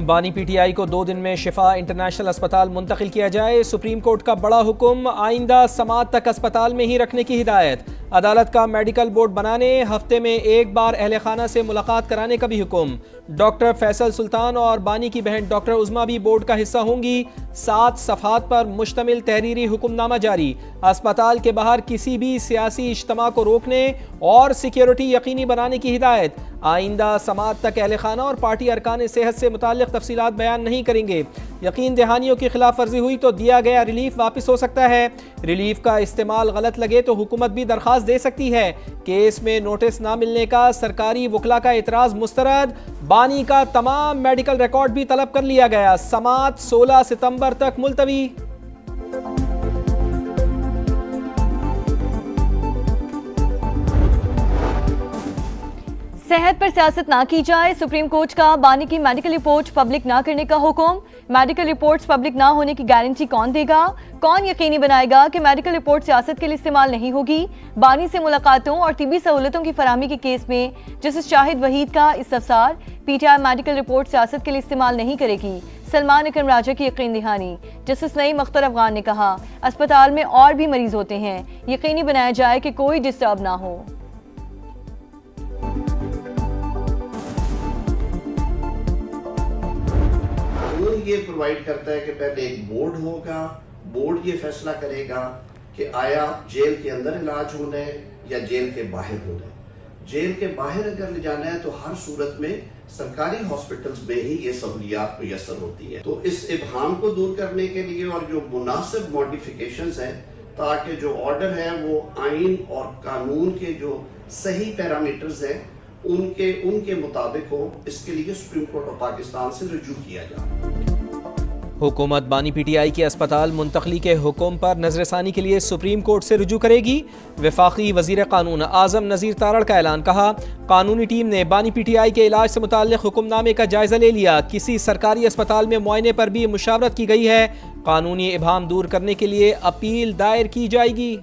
بانی پی ٹی آئی کو 2 دن میں شفا انٹرنیشنل اسپتال منتقل کیا جائے، سپریم کورٹ کا بڑا حکم، آئندہ سماعت تک اسپتال میں ہی رکھنے کی ہدایت، عدالت کا میڈیکل بورڈ بنانے، ہفتے میں 1 بار اہل خانہ سے ملاقات کرانے کا بھی حکم، ڈاکٹر فیصل سلطان اور بانی کی بہن ڈاکٹر عظما بھی بورڈ کا حصہ ہوں گی، 7 صفحات پر مشتمل تحریری حکم نامہ جاری، اسپتال کے باہر کسی بھی سیاسی اجتماع کو روکنے اور سیکیورٹی یقینی بنانے کی ہدایت، آئندہ سماعت تک اہل خانہ اور پارٹی ارکان صحت سے متعلق تفصیلات بیان نہیں کریں گے، یقین دہانیوں کی خلاف ورزی ہوئی تو دیا گیا ریلیف واپس ہو سکتا ہے، ریلیف کا استعمال غلط لگے تو حکومت بھی درخواست دے سکتی ہے، کیس میں نوٹس نہ ملنے کا سرکاری وکلا کا اعتراض مسترد، بانی کا تمام میڈیکل ریکارڈ بھی طلب کر لیا گیا، سماعت 16 ستمبر تک ملتوی۔ صحت پر سیاست نہ کی جائے، سپریم کورٹ کا بانی کی میڈیکل رپورٹ پبلک نہ کرنے کا حکم، میڈیکل رپورٹس پبلک نہ ہونے کی گارنٹی کون دے گا، کون یقینی بنائے گا کہ میڈیکل رپورٹ سیاست کے لیے استعمال نہیں ہوگی، بانی سے ملاقاتوں اور طبی سہولتوں کی فراہمی کے کیس میں جسٹس شاہد وحید کا استفسار، P T I medical report سیاست کے لیے استعمال نہیں کرے گی، سلمان اکرم راجہ کی یقین دہانی، جسٹس نعیم اختر افغان نے کہا اسپتال میں اور بھی مریض ہوتے ہیں، یقینی بنایا جائے کہ کوئی ڈسٹرب نہ ہو۔ یہ پرووائڈ کرتا ہے کہ پہلے ایک بورڈ ہوگا، بورڈ یہ فیصلہ کرے گا کہ آیا جیل کے اندر علاج ہونا ہے یا جیل کے باہر ہونا ہے، جیل کے باہر اگر لے جانا ہے تو ہر صورت میں سرکاری ہاسپٹلز میں ہی یہ سہولیات میسر ہوتی ہے، تو اس ابہام کو دور کرنے کے لیے اور جو مناسب ماڈیفیکیشنز ہیں تاکہ جو آرڈر ہے وہ آئین اور قانون کے جو صحیح پیرامیٹرز ہیں ان کے مطابق ہو، اس کے لیے سپریم کورٹ آف پاکستان سے رجوع کیا جائے۔ حکومت بانی پی ٹی آئی کے اسپتال منتقلی کے حکم پر نظر ثانی کے لیے سپریم کورٹ سے رجوع کرے گی، وفاقی وزیر قانون اعظم نذیر تارڑ کا اعلان، کہا قانونی ٹیم نے بانی پی ٹی آئی کے علاج سے متعلق حکم نامے کا جائزہ لے لیا، کسی سرکاری اسپتال میں معائنے پر بھی مشاورت کی گئی ہے، قانونی ابہام دور کرنے کے لیے اپیل دائر کی جائے گی۔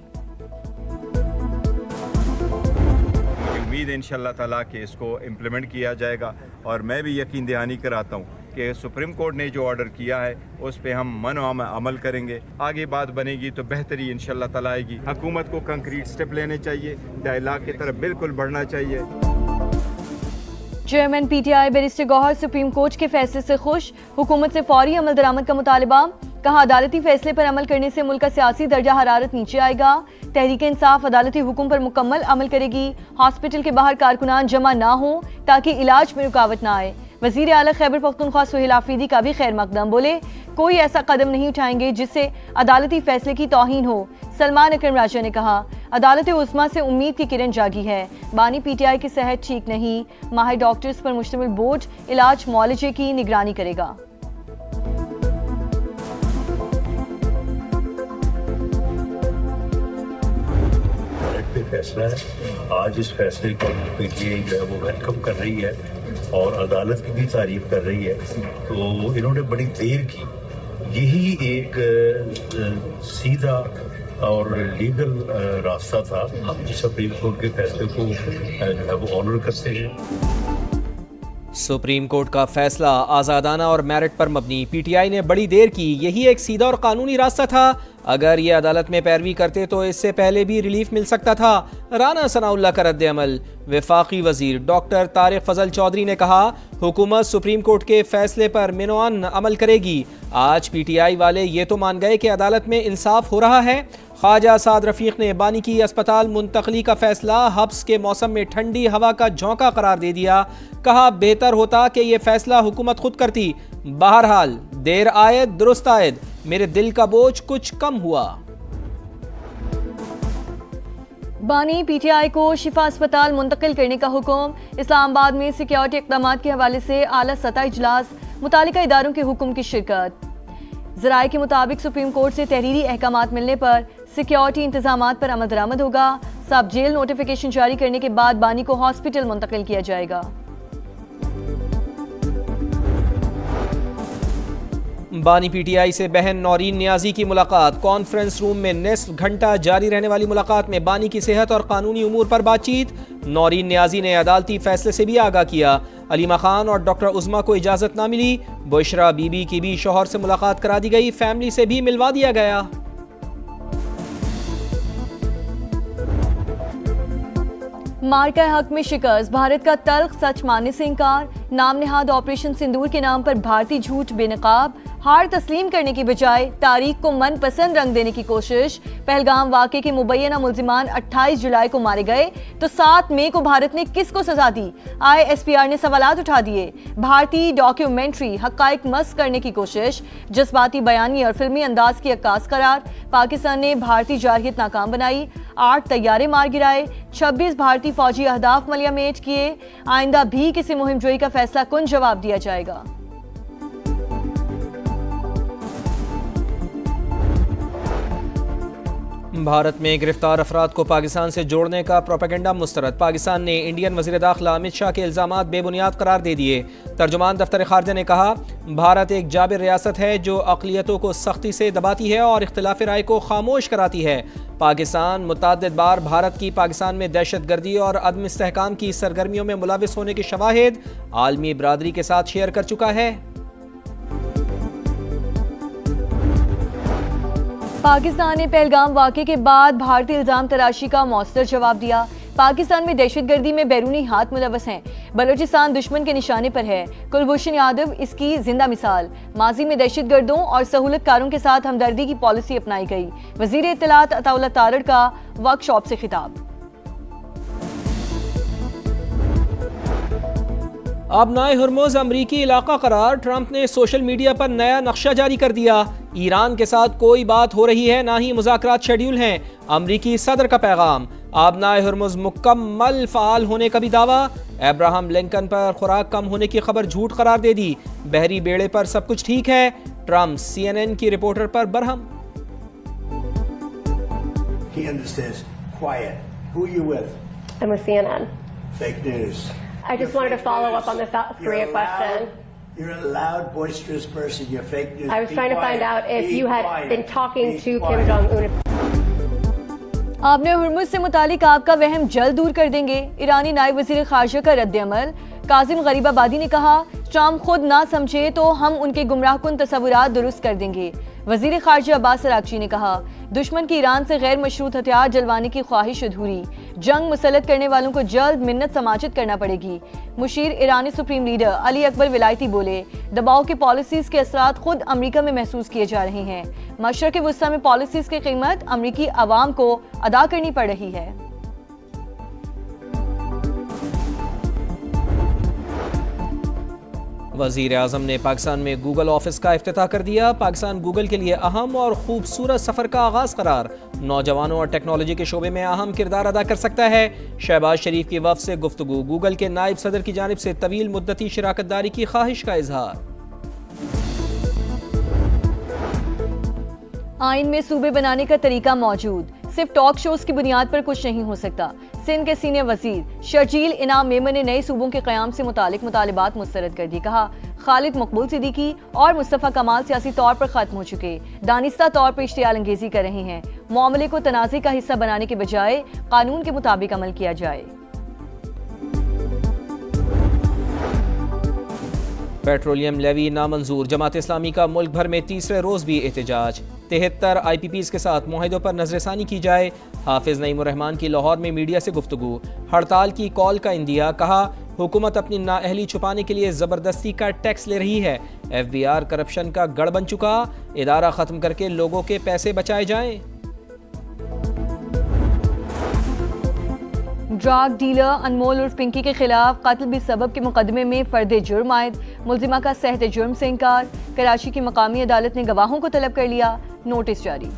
امید ہے انشاءاللہ تعالیٰ کہ اس کو امپلیمنٹ کیا جائے گا، اور میں بھی یقین دہانی کراتا ہوں کہ سپریم کورٹ نے جو آرڈر کیا ہے اس پہ ہم عمل کریں گے، آگے بات بنے گی تو بہتری انشاءاللہ تعالیٰ آئے گی۔ حکومت کو کنکریٹ سٹیپ لینے چاہیے، ڈائیلاگ کی طرف بالکل بڑھنا چاہیے۔ Chairman P T I barrister Gohar supreme court کے فیصلے سے خوش، حکومت سے فوری عمل درآمد کا مطالبہ، کہا عدالتی فیصلے پر عمل کرنے سے ملک کا سیاسی درجہ حرارت نیچے آئے گا، تحریک انصاف عدالتی حکم پر مکمل عمل کرے گی، ہاسپٹل کے باہر کارکنان جمع نہ ہوں تاکہ علاج میں رکاوٹ نہ آئے، وزیر اعلیٰ خیبر پختونخوا سہیل آفریدی کا بھی خیر مقدم، بولے کوئی ایسا قدم نہیں اٹھائیں گے جس سے عدالتی فیصلے کی توہین ہو، سلمان اکرم راجہ نے کہا عدالت عظمیٰ سے امید کی کرن جاگی ہے، بانی پی ٹی آئی کی صحت ٹھیک نہیں، ماہر ڈاکٹرز پر مشتمل بورڈ علاج معالجے کی نگرانی کرے گا۔ فیصلہ ہے، آج اس فیصلے کو پی ٹی آئی جو ہے وہ ویلکم کر رہی ہے اور عدالت کی بھی تعریف کر رہی ہے، تو انہوں نے بڑی دیر کی، یہی ایک سیدھا اور لیگل راستہ تھا، ہم سپریم کورٹ کے فیصلے کو جو ہے وہ آنر کرتے ہیں۔ سپریم کورٹ کا فیصلہ آزادانہ اور میرٹ پر مبنی، پی ٹی آئی نے بڑی دیر کی، یہی ایک سیدھا اور قانونی راستہ تھا، اگر یہ عدالت میں پیروی کرتے تو اس سے پہلے بھی ریلیف مل سکتا تھا، رانا ثناء اللہ کا رد عمل، وفاقی وزیر ڈاکٹر طارق فضل چودھری نے کہا حکومت سپریم کورٹ کے فیصلے پر منوعاً عمل کرے گی، آج پی ٹی آئی والے یہ تو مان گئے کہ عدالت میں انصاف ہو رہا ہے، خواجہ سعد رفیق نے بانی کی اسپتال منتقلی کا فیصلہ حبس کے موسم میں ٹھنڈی ہوا کا جھونکا قرار دے دیا، کہا بہتر ہوتا کہ یہ فیصلہ حکومت خود کرتی، بہرحال دیر آید درست آید، میرے دل کا بوجھ کچھ کم ہوا۔ بانی پی ٹی آئی کو شفا اسپتال منتقل کرنے کا حکم، اسلام آباد میں سیکیورٹی اقدامات کے حوالے سے اعلیٰ سطح اجلاس، متعلقہ اداروں کے حکم کی شرکت، ذرائع کے مطابق سپریم کورٹ سے تحریری احکامات ملنے پر سیکیورٹی انتظامات پر عمل درآمد ہوگا، سب جیل نوٹیفیکیشن جاری کرنے کے بعد بانی کو ہاسپٹل منتقل کیا جائے گا۔ بانی پی ٹی آئی سے بہن نورین نیازی کی ملاقات، کانفرنس روم میں نصف گھنٹہ جاری رہنے والی ملاقات میں بانی کی صحت اور قانونی امور پر بات چیت، نورین نیازی نے عدالتی فیصلے سے بھی آگاہ کیا، علیمہ خان اور ڈاکٹر عظما کو اجازت نہ ملی، بشرا بی بی کی بھی شوہر سے ملاقات کرا دی گئی، فیملی سے بھی ملوا دیا گیا۔ مارکہ حق میں شکست، بھارت کا تلخ سچ ماننے سے انکار، نام نہاد آپریشن سندور کے نام پر بھارتی جھوٹ بے نقاب، ہار تسلیم کرنے کی بجائے تاریخ کو من پسند رنگ دینے کی کوشش۔ پہلگام واقعے کے مبینہ ملزمان 28 جولائی کو مارے گئے تو 7 مئی کو بھارت نے کس کو سزا دی؟ ISPR نے سوالات اٹھا دیے۔ بھارتی ڈاکیومنٹری حقائق مسخ کرنے کی کوشش، جذباتی بیانی اور فلمی انداز کی عکاس قرار۔ پاکستان نے بھارتی جارحیت ناکام بنائی، 8 طیارے مار گرائے، 26 بھارتی فوجی اہداف ملیہ میٹ کیے۔ آئندہ بھی کسی مہم جوئی کا فیصلہ کن جواب دیا جائے گا۔ بھارت میں گرفتار افراد کو پاکستان سے جوڑنے کا پروپیگنڈا مسترد، پاکستان نے انڈین وزیر داخلہ امت شاہ کے الزامات بے بنیاد قرار دے دیے۔ ترجمان دفتر خارجہ نے کہا، بھارت ایک جابر ریاست ہے جو اقلیتوں کو سختی سے دباتی ہے اور اختلاف رائے کو خاموش کراتی ہے۔ پاکستان متعدد بار بھارت کی پاکستان میں دہشت گردی اور عدم استحکام کی سرگرمیوں میں ملوث ہونے کے شواہد عالمی برادری کے ساتھ شیئر کر چکا ہے۔ پاکستان نے پہلگام واقعے کے بعد بھارتی الزام تراشی کا مؤثر جواب دیا۔ پاکستان میں دہشت گردی میں بیرونی ہاتھ ملوث ہیں، بلوچستان دشمن کے نشانے پر ہے۔ کلبھوشن یادو اس کی زندہ مثال۔ ماضی میں دہشت گردوں اور سہولت کاروں کے ساتھ ہمدردی کی پالیسی اپنائی گئی۔ وزیر اطلاعات عطا اللہ تارڑ کا ورک شاپ سے خطاب۔ آبنائے ہرمز امریکی علاقہ قرار، ٹرمپ نے سوشل میڈیا پر نیا نقشہ جاری کر دیا۔ ایران کے ساتھ کوئی بات ہو رہی ہے، نہ ہی مذاکرات شیڈیول ہیں۔ امریکی صدر کا پیغام، آبنائے ہرمز مکمل فعال ہونے کا بھی دعویٰ۔ ابراہم لنکن پر خوراک کم ہونے کی خبر جھوٹ قرار دے دی، بحری بیڑے پر سب کچھ ٹھیک ہے۔ ٹرمپ CNN کی رپورٹر پر برہم۔ He understands quiet. Who are you with? I'm with CNN. Fake news. I just wanted to follow up on the South Korea question. You're a loud, boisterous person. You're fake news. I was trying to find out if Be you had quiet. been talking Be to quiet. Kim Jong-un. آپ نے Hormuz سے متعلق آپ کا وہم جلد دور کر دیں گے، ایرانی نائب وزیر خارجہ کا رد عمل۔ کاظم غریب آبادی نے کہا، ٹرمپ خود نہ سمجھے تو ہم ان کے گمراہ کن تصورات درست کر دیں گے۔ وزیر خارجہ عباس اراغچی نے کہا، دشمن کی ایران سے غیر مشروط ہتھیار جلوانے کی خواہش ادھوری، جنگ مسلط کرنے والوں کو جلد منت سماجت کرنا پڑے گی۔ مشیر ایرانی سپریم لیڈر علی اکبر ولایتی بولے، دباؤ کی پالیسیز کے اثرات خود امریکہ میں محسوس کیے جا رہے ہیں۔ مشرق وسطیٰ میں پالیسیز کی قیمت امریکی عوام کو ادا کرنی پڑ رہی ہے۔ وزیر اعظم نے پاکستان میں گوگل آفس کا افتتاح کر دیا۔ پاکستان گوگل کے لیے اہم اور خوبصورت سفر کا آغاز قرار، نوجوانوں اور ٹیکنالوجی کے شعبے میں اہم کردار ادا کر سکتا ہے۔ شہباز شریف کی وفد سے گفتگو، گوگل کے نائب صدر کی جانب سے طویل مدتی شراکت داری کی خواہش کا اظہار۔ آئین میں صوبے بنانے کا طریقہ موجود، صرف ٹاک شوز کی بنیاد پر کچھ نہیں ہو سکتا۔ سندھ کے سینئر وزیر شرجیل انعام میمن نے نئے صوبوں کے قیام سے متعلق مطالبات مسترد کر دی۔ کہا، خالد مقبول صدیقی اور مصطفیٰ کمال سیاسی طور پر ختم ہو چکے، دانستہ طور پر اشتعال انگیزی کر رہے ہیں۔ معاملے کو تنازع کا حصہ بنانے کے بجائے قانون کے مطابق عمل کیا جائے۔ پیٹرولیم لیوی نامنظور، جماعت اسلامی کا ملک بھر میں تیسرے روز بھی احتجاج۔ 73 IPPs کے ساتھ معاہدوں پر نظر ثانی کی جائے۔ حافظ نعیم الرحمان کی لاہور میں میڈیا سے گفتگو، ہڑتال کی کال کا اندیا۔ کہا، حکومت اپنی نااہلی چھپانے کے لیے زبردستی کا ٹیکس لے رہی ہے۔ FBR کرپشن کا گڑھ بن چکا، ادارہ ختم کر کے لوگوں کے پیسے بچائے جائیں۔ ڈرگ ڈیلر انمول عرف پنکی کے خلاف قتل بھی سبب کے مقدمے میں فرد جرم عائد، ملزمہ کا صحت جرم سے انکار۔ کراچی کی مقامی عدالت نے گواہوں کو طلب کر لیا، نوٹس جاری۔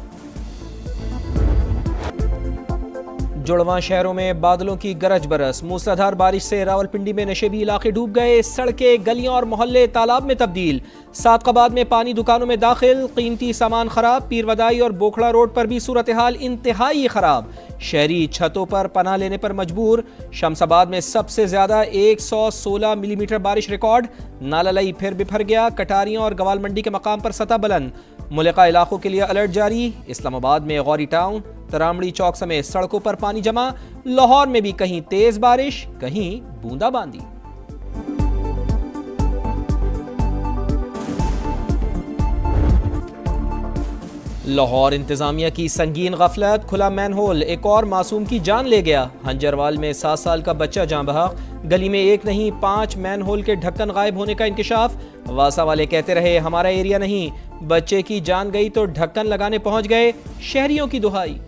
جڑواں شہروں میں بادلوں کی گرج برس، موسلادھار بارش سے راولپنڈی میں نشیبی علاقے ڈوب گئے، سڑکیں، گلیاں اور محلے تالاب میں تبدیل۔ صادقآباد میں پانی دکانوں میں داخل، قیمتی سامان خراب۔ پیر ودائی اور بوکھڑا روڈ پر بھی صورتحال انتہائی خراب، شہری چھتوں پر پناہ لینے پر مجبور۔ شمس آباد میں سب سے زیادہ 116 ملی میٹر بارش ریکارڈ، نالالئی پھر بپھر گیا، کٹاریوں اور گوال منڈی کے مقام پر سطح بلند۔ ملکہ علاقوں کے لیے الرٹ جاری، اسلام آباد میں غوری ٹاؤن، ترامڑی چوک سمیت سڑکوں پر پانی جمع، لاہور میں بھی کہیں تیز بارش، کہیں بوندا باندی۔ لاہور انتظامیہ کی سنگین غفلت، کھلا مین ہول ایک اور معصوم کی جان لے گیا۔ ہنجروال میں 7 سال کا بچہ جاں بحق، گلی میں ایک نہیں 5 مین ہول کے ڈھکن غائب ہونے کا انکشاف۔ واسا والے کہتے رہے ہمارا ایریا نہیں، بچے کی جان گئی تو ڈھکن لگانے پہنچ گئے، شہریوں کی دہائی۔